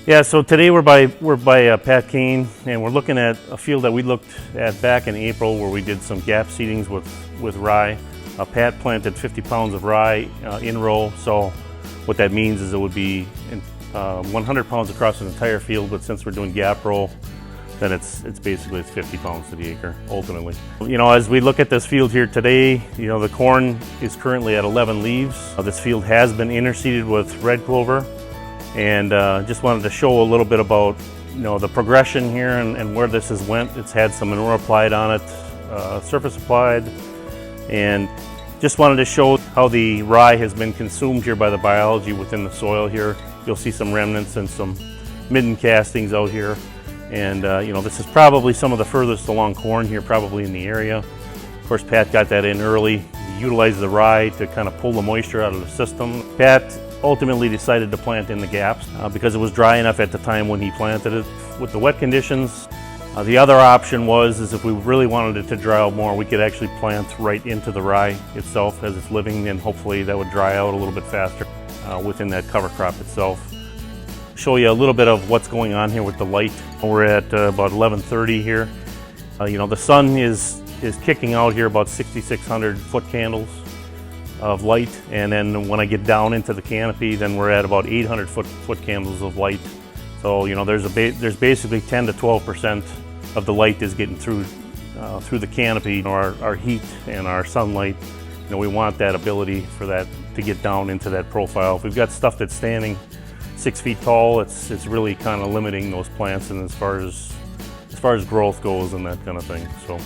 Yeah, so today we're by Pat Kane, and we're looking at a field that we looked at back in April where we did some gap seedings with rye. Pat planted 50 pounds of rye in row, so what that means is it would be 100 pounds across an entire field, but since we're doing gap row, then it's basically 50 pounds to the acre, ultimately. You know, as we look at this field here today, you know, the corn is currently at 11 leaves. This field has been interseeded with red clover, and just wanted to show a little bit about, you know, the progression here and where this has went. It's had some manure applied on it, surface applied, and just wanted to show how the rye has been consumed here by the biology within the soil here. You'll see some remnants and some midden castings out here. And you know, this is probably some of the furthest along corn here, probably in the area. Of course, Pat got that in early. He utilized the rye to kind of pull the moisture out of the system. Pat ultimately decided to plant in the gaps because it was dry enough at the time when he planted it. With the wet conditions, the other option is if we really wanted it to dry out more, we could actually plant right into the rye itself as it's living, and hopefully that would dry out a little bit faster within that cover crop itself. Show you a little bit of what's going on here with the light. We're at about 11:30 here. You know, the sun is kicking out here about 6,600 foot candles of light, and then when I get down into the canopy, then we're at about 800 foot candles of light. So you know, there's basically 10 to 12% of the light is getting through the canopy. You know, our heat and our sunlight, you know, we want that ability for that to get down into that profile. If we've got stuff that's standing 6 feet tall, it's really kind of limiting those plants, and as far as growth goes and that kind of thing. So.